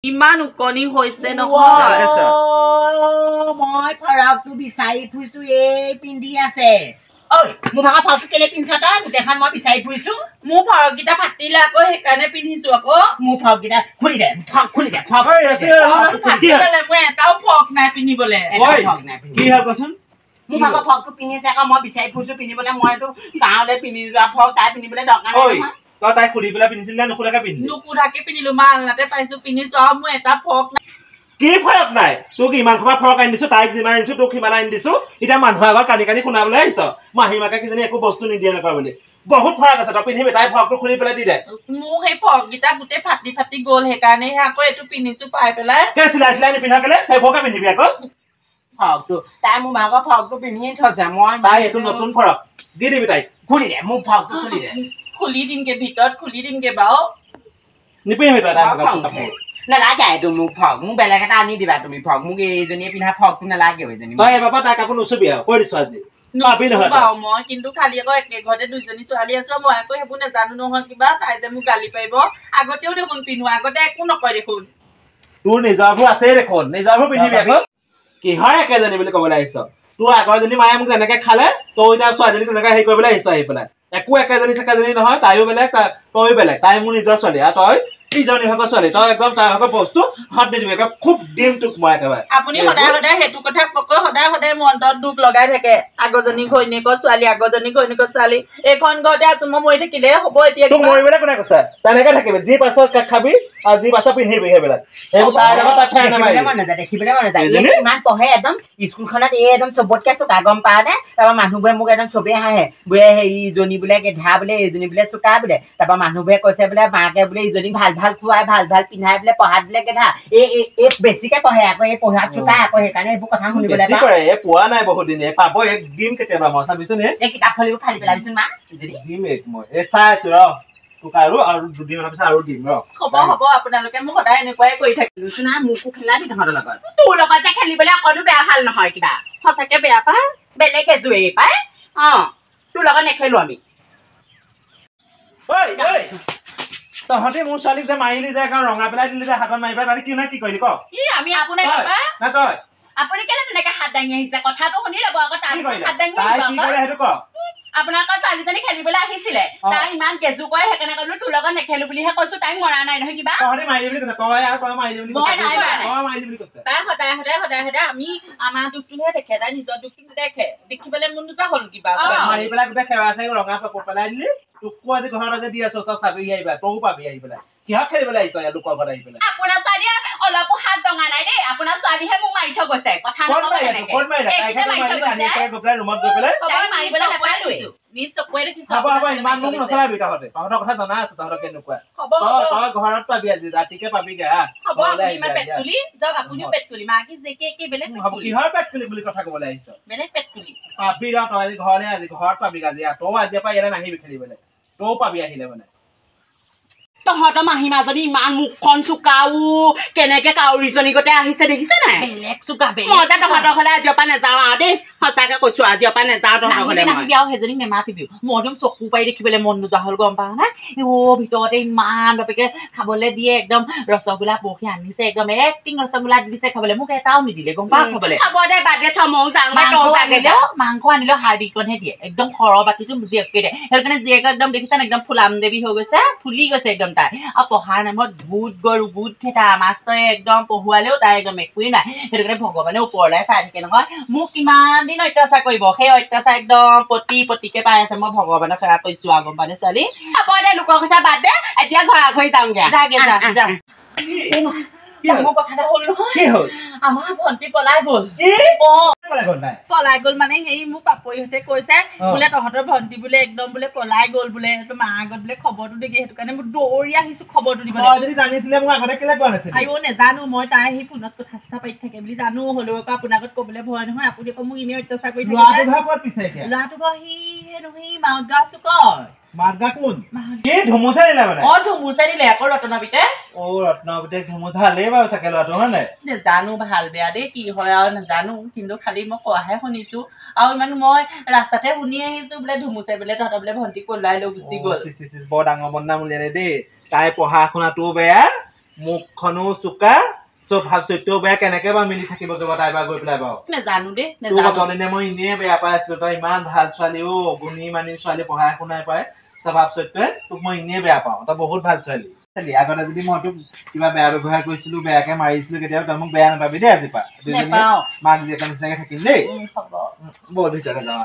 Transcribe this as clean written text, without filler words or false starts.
ইমান উকনি হৈছে নহয় মই ফৰকটো বিচাৰি ফুৰিছো এই পিন্ধি আছে ঐ মোৰ ভাগৰ ফৰকটো কেলে পিন্ধিছ তই গোটেইখন মই বিচাৰি ফুৰিছো মোৰ ফৰককেইটা ফাটিলে আকৌ সেইকাৰণে পিন্ধিছো আকৌ মোৰ ফৰককেইটা খুলি দে খুলি দে ফাটিলে মই এটাও ফৰক নাই পিন্ধিবলৈ কি হ'ল কচোন মোৰ ভাগৰ ফৰকটো পিন্ধিছে আকৌ মই বিচাৰি ফুৰিছো পিন্ধিবলৈ মইতো গাঁৱলৈ পিন্ধি যোৱা ফৰক তাই পিন্ধিবলৈ দৰকাৰ নাই নহয় তই তাই খুলি পেলাই পিন্ধিছিলি নে নুখুলাকে পিন্ধিলি নুকুধাকে পিন্ধিলো মালনাতে পাইছো পিন্ধিছো আৰু মোৰ এটা ফৰক নাই কি ফৰক নাই তোক ইমান সময় ফৰক আনি দিছো তাইক যিমান আনিছো তোক সিমান আনি দিছো এতিয়া মানুহৰ আগত কানি কানি শুনাবলৈ আহিছ মাহীমাকে কিজানি একো বস্তু নিদিয়ে নকয় বুলি বহুত ফৰক আছে তই পিন্ধিবি তাই ফৰকটো খুলি পেলাই দি দে মোৰ সেই ফৰককেইটা গোটেই ফাটি ফাটি গ'ল সেইকাৰণেহে আকৌ এইটো পিন্ধিছো পাই পেলাই চিলাই চিলাই নিপিন্ধা কেলে সেই ফৰকে পিন্ধিবি আকৌ ফৰকটো তাই মোৰ ভাগৰ ফৰকটো পিন্ধি থৈছে মই তাই এইটো নতুন ফৰক দি দিবি তাইক খুলি দে মোৰ ফৰকটো খুলি দে খুলি দিমগে ভিতৰত খুলি দিমগে বাৰু নিপিন্ধিবি তই তাই ভাগৰ নালাগে এইটো মোক ফৰক মোক বেলেগ এটা আনি দিবা তুমি ফৰক মোক এইজনীয়ে পিন্ধা ফৰকটো নালাগে এইজনী তই এবাৰ পৰা তাই কাপোৰ নুচুবি আৰু কৈ দিছো আজি মই কিন্তু খালি আকৌ একে ঘৰতে দুইজনী ছোৱালী আছো মই আকৌ সেইবোৰ নাজানো নহয় কিবা তাই যে মোক গালি পাৰিব আগতেও দেখোন পিন্ধো আগতে একো নকয় দেখোন তোৰ নিজৰবোৰ আছেই দেখোন নিজৰবোৰ পিন্ধিবি আকৌ কিহৰ একেজনী বুলি ক'বলৈ আহিছ তোৰ আগৰজনী মায়ে মোক যেনেকে খালে তই এতিয়া ছোৱালীজনী তেনেকে হেৰি কৰিবলৈ আহিছ আহি পেলাই একো একেজনী চেকেজনী নহয় তাইও বেলেগ তইও বেলেগ তাই মোৰ নিজৰ ছোৱালী আৰু তই ইজনী ভাগৰ ছোৱালী তই একদম তাই ভাগৰ বস্তু হাত নিদিবি একদম খুব দিম তোক মই একেবাৰে আপুনি সদায় সদায় সেইটো কথা কৈ সদায় সদায় মোৰ অন্তৰত দুখ লগাই থাকে আগৰজনী ঘৈণীয়েকৰ ছোৱালী আগৰজনী ঘৈণীয়েকৰ ছোৱালী এইখন ঘৰতে আছো মই মৰি থাকিলে হ'ব এতিয়া তোক মৰিবলৈ কোনে কৈছে তেনেকে থাকিবি যি পাছত খাবি আৰু যি পাছত পিন্ধিবি সেইবিলাক সেইবোৰ তাইৰ লগত তাই ফেৰ নামাৰিবি মন নাযায় দেখিবলৈ মন নাযায় ইমান পঢ়ে একদম স্কুলখনত এই একদম চবতকে চোকা গম পাৱ নে তাৰপৰা মানুহবোৰে মোক একদম চবেই হাঁহে বোলে হেৰি ইজনী বোলে গেধা বোলে এইজনী বোলে চোকা বোলে তাৰপৰা মানুহবোৰে কৈছে বোলে মাকে বোলে ইজনীক ভাল ভাল খুৱাই ভাল ভাল পিন্ধাই বোলে পঢ়াত বোলে গেধা এই বেছিকে পঢ়ে আকৌ এই পঢ়াত চোকা আকৌ সেইকাৰণে এইবোৰ কথা শুনিবলৈ পোৱা নাই বহুত দিনে পাব এক দিম কেতিয়াবা মই চাবিচোন এই কিতাপ ফলিবোৰ ফালি পেলাবিচোন মা দিম এক মই এই চাই আছো ৰ তোক আৰু দুদিনৰ পিছত আৰু দিম ৰ হ'ব হ'ব আপোনালোকে মোক সদায় এনেকুৱাই কৰি থাকিলোচোন না মোকো খেলাবি তহঁতৰ লগত তোৰ লগত যে খেলিবলৈ অকণো বেয়া ভাল নহয় কিবা সঁচাকে বেয়া পায় বেলেগ এযোৰেই পায় তোৰ লগত নেখেলো আমি তহঁতে মোৰ ছোৱালীক যে মাৰিলি যায় কাৰণ ৰঙা পেলাই দিলি যে হাতত মাৰি পেলাই তাতে কি নাই কি কৰিলি ক আমি আপোনাৰ পাপা না তই আপুনি কেলে তেনেকে হাত দাঙি আহিছে কথাটো শুনি ল'ব আকৌ তাই হাত দাঙি সেইটো ক আপোনালোকৰ ছোৱালীজনী খেলিবলৈ আহিছিলে তাই ইমান কেজু কৰে সেইকাৰণে ক'লো তোৰ লগত নেখেলো বুলিহে কৈছো তাইক মৰা নাই নহয় কিবা তহঁতে মাৰিলি বুলি কৈছে তই আৰু তই মাৰিলি বুলি কৈছে তই মাৰিলি বুলি কৈছে তাই সদায় সদায় সদায় সদায় আমি আমাৰ দুখটোহে দেখে তাই নিজৰ দুখটো নেদেখে দেখিবলৈ মন নোযোৱা হ'ল কিবা মাৰি পেলাই গোটেই সেৱা খাই ৰঙা কাপোৰ পেলাই দিলি তোকো আজি ঘৰত আজি দি আছো চব চাবি আহিবা তও পাবি আহি পেলাই কিহত খেলিবলৈ আহিছ লোকৰ ঘৰত আহি পেলাই আপোনাৰ ছোৱালীয়ে অলপো হাত দঙা নাই দেই আপোনাৰ ছোৱালীহে মোক মাৰি থৈ গৈছে কথা ৰুমত গৈ পেলাই নিজ চকুৱে দেখিছো ইমান মোক নচলাবি তহঁতে তহঁতৰ কথা জনা আছে তহঁতৰ কেনেকুৱা তই ঘৰত পাবি আজি ৰাতিকে পাবিগে কিহৰ পেট খুলি বুলি কথা কবলৈ আহিছ পাবি ৰ তই আজি ঘৰলে আজি ঘৰত পাবি আজি তই আজিৰ পৰা ইয়ালৈ নাহিবি খেলিবলৈ তও পাবি আহিলে মানে তহঁতৰ মাহী মাজনী ইমান মুখখন চোকাও কেনেকে কাউৰীজনী গতে আহিছে দেখিছে নাই বেলেগ চোকা মই যে তহঁতৰ ঘৰলে আজিৰ পৰা নাযাওঁ আৰু দেই সঁচাকে কৈছো আজিৰ পৰা নাযাওঁ তহঁতৰ ঘৰলে নাহিবি আৰু সেইজনীক নেমাতিবি মই একদম চকু পাই দেখিবলৈ মন নোযোৱা হ'ল গম পাওঁ না ভিতৰতে ইমান বাপেকে খাবলৈ দিয়ে একদম ৰসগোল্লা পৰহি আনিছে একদম এক্টিং ৰসগোল্লা দিছে খাবলৈ মোক এটাও নিদিলে গম পাওঁ খাবলৈ খাব দে বাদে থ ময়ো যাওঁ মাংস আনিলেও হাৰ্ডিকনহে দিয়ে একদম সৰহ বাতিটো জীয়েককে দিয়ে সেইটো কাৰণে জীয়েক একদম দেখিছে একদম ফুলাম দেৱী হৈ গৈছে ফুলি গৈছে একদম তাই আৰু পঢ়াৰ নামত ভূত গৰু ভূত খেতা মাষ্টৰে একদম পঢ়ুৱালেও তাই একদম একোৱেই নাই সেইটো কাৰণে ভগৱানে ওপৰলৈ চাই থাকে নহয় মোক কিমান দিন অত্যাচাৰ কৰিব সেই অত্যাচাৰ একদম প্ৰতিকে পাই আছে মই ভগৱানক সেৱা কৰিছো আৰু গম পানে ছোৱালী খাব দে লোকৰ কথা বাদ দে এতিয়া ঘৰা ঘৰি যাওঁগে মোৰ কথা এটা হ'ল নহয় কি হ'ল আমাৰ ভন্টি পলাই গ'ল পলাই গ'ল মানে হেৰি মোক পাপৰিহঁতে কৈছে বোলে তহঁতৰ ভন্টি বোলে একদম বোলে পলাই গ'ল বোলে সেইটো মাৰ আগত বোলে খবৰটো দেখি সেইটো কাৰণে মই দৌৰি আহিছো খবৰটো দিবলৈ আইও নেজানো মই তাই আহি ফোনত কথা চথা পাতি থাকে বুলি জানো হ'লেও আকৌ আপোনাৰ আগত ক'বলৈ ভয় নহয় আপুনি আকৌ মোক এনেই অত্যাচাৰ কৰি থাকে ল'ৰাটো বাৰু সি মাউত গাঁও চুকৰ ধুমুচা দিলে মানে ধুমুচা দিলে আকৌ ৰত্নবিতে ভালেই বাৰু চাগে ল'ৰাটো হয় নাই নেজানো ভাল বেয়া দেই কি হয় আৰু নাজানো কিন্তু খালি মই কোৱাহে শুনিছো আৰু ইমান মই ৰাস্তাতে শুনি আহিছো বোলে ধুমুচে বোলে তহঁতৰ বোলে ভন্টি পলাই লৈ গুচি গ'ল বৰ ডাঙৰ বদনাম উলিয়ালে দেই তাই পঢ়া শুনাটোও বেয়া মুখখনো চোকা স্বভাৱ চৰিত্ৰও বেয়া কেনেকে বা মিলি থাকিব কেৱল তাই বা গৈ পেলাই বাৰু নেজানো দেই তোৰ অতদিনে মই এনেই বেয়া পাই আছিলো তই ইমান ভাল ছোৱালী গুণী মানি ছোৱালী পঢ়া শুনাই পাই স্বভাৱ চৰিত্ৰই তোক মই এনেই বেয়া পাওঁ তই বহুত ভাল ছোৱালী আগতে যদি মই তোক কিবা বেয়া ব্যৱহাৰ কৰিছিলো বেয়াকে মাৰিছিলো কেতিয়াবা তই মোক বেয়া নাপাবি দেই আজিৰ পৰা মাক জীয়েকৰ নিচিনাকে থাকিম দেই বহুত ভিতৰতে যাওঁ